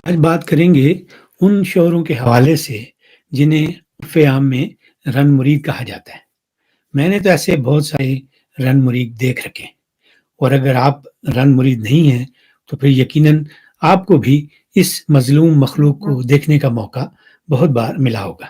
آج بات کریں گے ان شعروں کے حوالے سے جنہیں عرف عام میں رن مرید کہا جاتا ہے۔ میں نے تو ایسے بہت سارے رن مرید دیکھ رکھے ہیں، اور اگر آپ رن مرید نہیں ہیں تو پھر یقیناً آپ کو بھی اس مظلوم مخلوق کو دیکھنے کا موقع بہت بار ملا ہوگا۔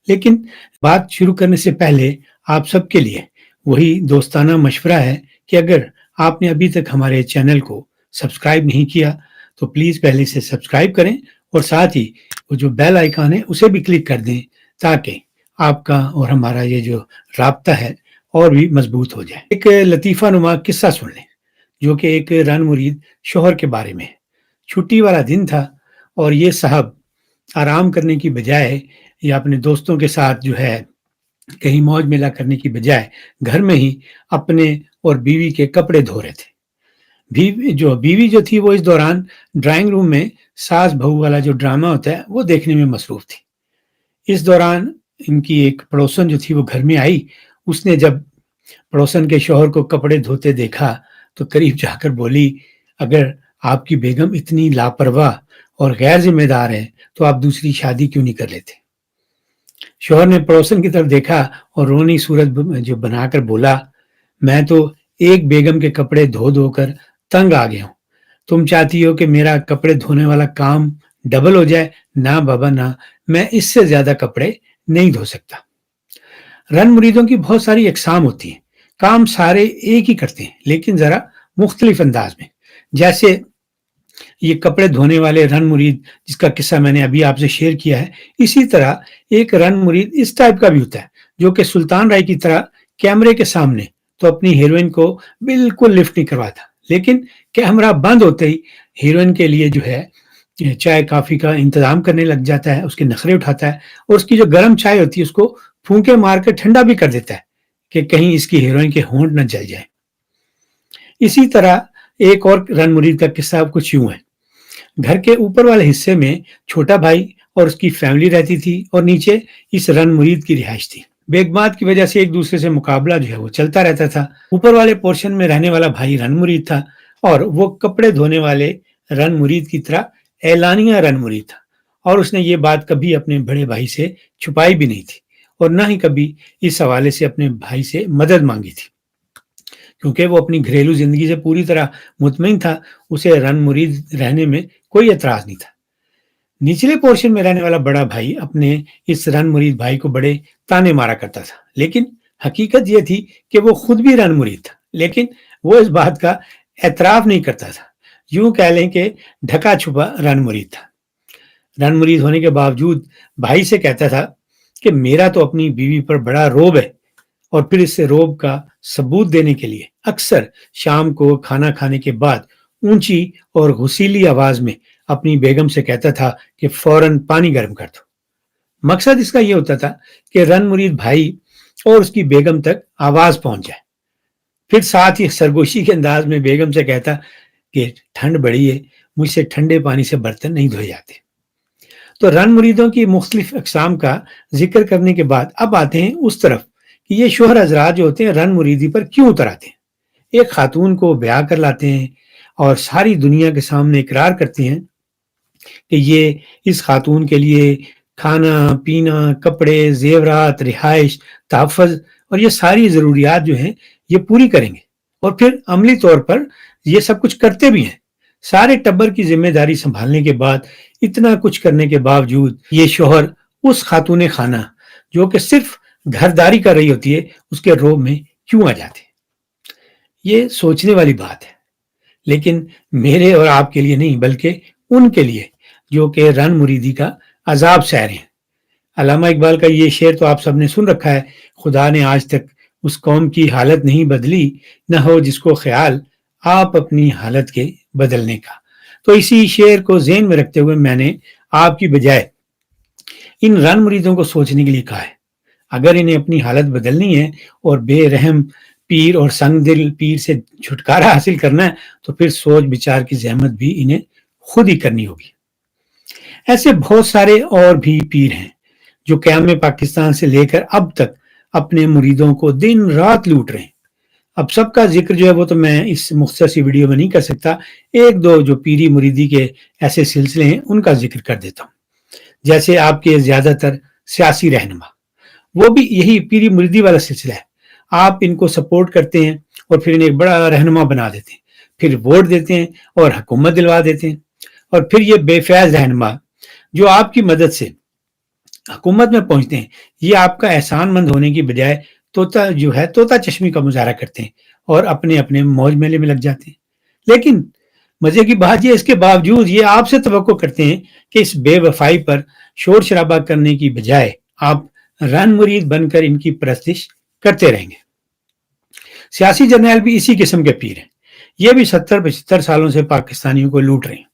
لیکن بات شروع کرنے سے پہلے آپ سب کے لیے وہی دوستانہ مشورہ ہے کہ اگر آپ نے ابھی تک ہمارے چینل کو سبسکرائب نہیں کیا تو پلیز پہلے سے سبسکرائب کریں، اور ساتھ ہی وہ جو بیل آئیکن ہے اسے بھی کلک کر دیں تاکہ آپ کا اور ہمارا یہ جو رابطہ ہے اور بھی مضبوط ہو جائے۔ ایک لطیفہ نما قصہ سن لیں جو کہ ایک رن مرید شوہر کے بارے میں ہے۔ چھٹی والا دن تھا اور یہ صاحب آرام کرنے کی بجائے یا اپنے دوستوں کے ساتھ جو ہے کہیں موج میلہ کرنے کی بجائے گھر میں ہی اپنے اور بیوی کے کپڑے دھو رہے تھے۔ بیوی جو تھی وہ اس دوران ڈرائنگ روم میں ساس بہو والا جو ڈرامہ ہوتا ہے وہ دیکھنے میں مصروف تھی۔ اس دوران ان کی ایک پڑوسن جو تھی وہ گھر میں آئی۔ اس نے جب پڑوسن کے شوہر کو کپڑے دھوتے دیکھا تو قریب جا کر بولی، اگر آپ کی بیگم اتنی لاپرواہ اور غیر ذمہ دار ہے تو آپ دوسری شادی کیوں نہیں کر لیتے؟ شوہر نے پڑوسن کی طرف دیکھا اور رونی صورت جو بنا کر بولا، میں تو ایک بیگم کے کپڑے دھو دھو کر تنگ آ گیا ہوں، تم چاہتی ہو کہ میرا کپڑے دھونے والا کام ڈبل ہو جائے؟ نہ بابا نہ، میں اس سے زیادہ کپڑے نہیں دھو سکتا۔ رن مریدوں کی بہت ساری اقسام ہوتی ہیں، کام سارے ایک ہی کرتے ہیں لیکن ذرا مختلف انداز میں۔ جیسے یہ کپڑے دھونے والے رن مرید جس کا قصہ میں نے ابھی آپ سے شیئر کیا ہے، اسی طرح ایک رن مرید اس ٹائپ کا بھی ہوتا ہے جو کہ سلطان رائے کی طرح کیمرے کے سامنے تو اپنی ہیروئن کو بالکل لفٹ نہیں کرواتا، لیکن کیمرہ بند ہوتے ہی ہیروئن کے لیے جو ہے چائے کافی کا انتظام کرنے لگ جاتا ہے، اس کے نخرے اٹھاتا ہے، اور اس کی جو گرم چائے ہوتی ہے اس کو پھونکے مار کر ٹھنڈا بھی کر دیتا ہے کہ کہیں اس کی ہیروئن کے ہونٹ نہ جل جائے۔ اسی طرح ایک اور رن مرید کا قصہ کچھ یوں ہے۔ گھر کے اوپر والے حصے میں چھوٹا بھائی اور اس کی فیملی رہتی تھی، اور نیچے اس رن مرید کی رہائش تھی۔ بیگمات کی وجہ سے ایک دوسرے سے مقابلہ جو ہے وہ چلتا رہتا تھا۔ اوپر والے پورشن میں رہنے والا بھائی رن مرید تھا، اور وہ کپڑے دھونے والے رن مرید کی طرح اعلانیہ رن مرید تھا، اور اس نے یہ بات کبھی اپنے بڑے بھائی سے چھپائی بھی نہیں تھی، اور نہ ہی کبھی اس حوالے سے اپنے بھائی سے مدد مانگی تھی، کیونکہ وہ اپنی گھریلو زندگی سے پوری طرح مطمئن تھا، اسے رن مرید رہنے میں کوئی اعتراض نہیں تھا۔ نچلے پورشن میں رہنے والا بڑا بھائی اپنے اس رن مرید بھائی کو بڑے تانے مارا کرتا تھا، لیکن حقیقت یہ تھی کہ وہ خود بھی رن مرید تھا، لیکن وہ اس بات کا اعتراف نہیں کرتا تھا۔ یوں کہہ لیں کہ ڈھکا چھپا رن مرید تھا۔ رن مرید ہونے کے باوجود بھائی سے کہتا تھا کہ میرا تو اپنی بیوی پر بڑا روب ہے، اور پھر اس سے روب کا ثبوت دینے کے لیے اکثر شام کو کھانا کھانے کے بعد اونچی اور غسیلی آواز میں اپنی بیگم سے کہتا تھا کہ فوراً پانی گرم کر دو۔ مقصد اس کا یہ ہوتا تھا کہ رن مرید بھائی اور اس کی بیگم تک آواز پہنچ جائے۔ پھر ساتھ ہی سرگوشی کے انداز میں بیگم سے کہتا کہ ٹھنڈ بڑی ہے، مجھ سے ٹھنڈے پانی سے برتن نہیں دھوئے جاتے۔ تو رن مریدوں کی مختلف اقسام کا ذکر کرنے کے بعد اب آتے ہیں اس طرف کہ یہ شوہر حضرات جو ہوتے ہیں رن مریدی پر کیوں اتر آتے ہیں۔ ایک خاتون کو بیاہ کر لاتے ہیں اور ساری دنیا کے سامنے اقرار کرتے ہیں کہ یہ اس خاتون کے لیے کھانا پینا، کپڑے، زیورات، رہائش، تحفظ اور یہ ساری ضروریات جو ہیں یہ پوری کریں گے، اور پھر عملی طور پر یہ سب کچھ کرتے بھی ہیں۔ سارے ٹبر کی ذمہ داری سنبھالنے کے بعد، اتنا کچھ کرنے کے باوجود یہ شوہر اس خاتون خانہ جو کہ صرف گھرداری کر رہی ہوتی ہے اس کے روب میں کیوں آ جاتے ہیں؟ یہ سوچنے والی بات ہے، لیکن میرے اور آپ کے لیے نہیں بلکہ ان کے لیے جو کہ رن مریدی کا عذاب سہ رہے ہیں۔ علامہ اقبال کا یہ شعر تو آپ سب نے سن رکھا ہے، خدا نے آج تک اس قوم کی حالت نہیں بدلی، نہ ہو جس کو خیال آپ اپنی حالت کے بدلنے کا۔ تو اسی شعر کو ذہن میں رکھتے ہوئے میں نے آپ کی بجائے ان رن مریدوں کو سوچنے کے لیے کہا ہے۔ اگر انہیں اپنی حالت بدلنی ہے اور بے رحم پیر اور سنگ دل پیر سے چھٹکارا حاصل کرنا ہے تو پھر سوچ بچار کی زحمت بھی انہیں خود ہی کرنی ہوگی۔ ایسے بہت سارے اور بھی پیر ہیں جو قیام پاکستان سے لے کر اب تک اپنے مریدوں کو دن رات لوٹ رہے ہیں۔ اب سب کا ذکر جو ہے وہ تو میں اس مختصر سی ویڈیو میں نہیں کر سکتا، ایک دو جو پیری مریدی کے ایسے سلسلے ہیں ان کا ذکر کر دیتا ہوں۔ جیسے آپ کے زیادہ تر سیاسی رہنما، وہ بھی یہی پیری مریدی والا سلسلہ ہے۔ آپ ان کو سپورٹ کرتے ہیں اور پھر انہیں ایک بڑا رہنما بنا دیتے ہیں، پھر ووٹ دیتے ہیں اور حکومت دلوا دیتے ہیں، اور پھر یہ بے فیض رہنما جو آپ کی مدد سے حکومت میں پہنچتے ہیں، یہ آپ کا احسان مند ہونے کی بجائے طوطا چشمی کا مظاہرہ کرتے ہیں اور اپنے اپنے موج میلے میں لگ جاتے ہیں۔ لیکن مزے کی بات یہ، اس کے باوجود یہ آپ سے توقع کرتے ہیں کہ اس بے وفائی پر شور شرابہ کرنے کی بجائے آپ رن مرید بن کر ان کی پرستش کرتے رہیں گے۔ سیاسی جرنیل بھی اسی قسم کے پیر ہیں، یہ بھی 70-75 سالوں سے پاکستانیوں کو لوٹ رہے ہیں۔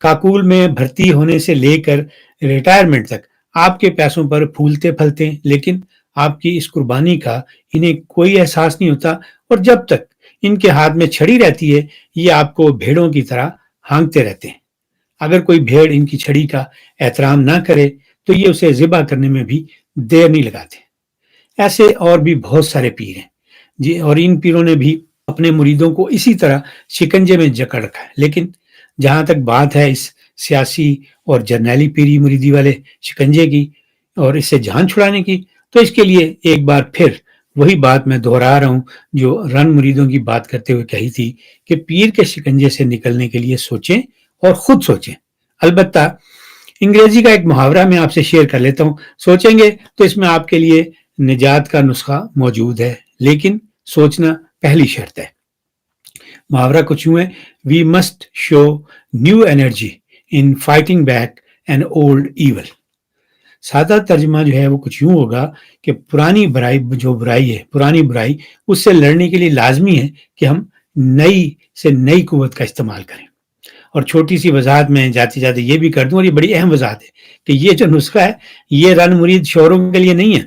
کاکول میں بھرتی ہونے سے لے کر ریٹائرمنٹ تک آپ کے پیسوں پر پھولتے پھلتے ہیں، لیکن آپ کی اس قربانی کا انہیں کوئی احساس نہیں ہوتا، اور جب تک ان کے ہاتھ میں چھڑی رہتی ہے یہ آپ کو بھیڑوں کی طرح ہانکتے رہتے ہیں۔ اگر کوئی بھیڑ ان کی چھڑی کا احترام نہ کرے تو یہ اسے ذبح کرنے میں بھی دیر نہیں لگاتے۔ ایسے اور بھی بہت سارے پیر ہیں جی، اور ان پیروں نے بھی اپنے مریدوں کو اسی طرح شکنجے میں جکڑ رکھا ہے۔ لیکن جہاں تک بات ہے اس سیاسی اور جرنیلی پیری مریدی والے شکنجے کی اور اس سے جان چھڑانے کی، تو اس کے لیے ایک بار پھر وہی بات میں دہرا رہا ہوں جو رن مریدوں کی بات کرتے ہوئے کہی تھی کہ پیر کے شکنجے سے نکلنے کے لیے سوچیں اور خود سوچیں۔ البتہ انگریزی کا ایک محاورہ میں آپ سے شیئر کر لیتا ہوں، سوچیں گے تو اس میں آپ کے لیے نجات کا نسخہ موجود ہے، لیکن سوچنا پہلی شرط ہے۔ محاورہ کچھ یوں ہے: we must show new energy in fighting back an old evil. سادہ ترجمہ جو ہے وہ کچھ یوں ہوگا کہ پرانی برائی اس سے لڑنے کے لیے لازمی ہے کہ ہم نئی قوت کا استعمال کریں۔ اور چھوٹی سی وضاحت میں جاتے جاتے یہ بھی کر دوں، اور یہ بڑی اہم وضاحت ہے کہ یہ جو نسخہ ہے یہ رن مرید شوروں کے لیے نہیں ہے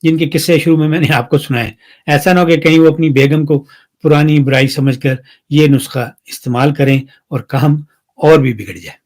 جن کے قصے شروع میں نے آپ کو سنائے۔ ایسا نہ ہو کہ کہیں وہ اپنی بیگم کو پرانی برائی سمجھ کر یہ نسخہ استعمال کریں اور کام اور بھی بگڑ جائے۔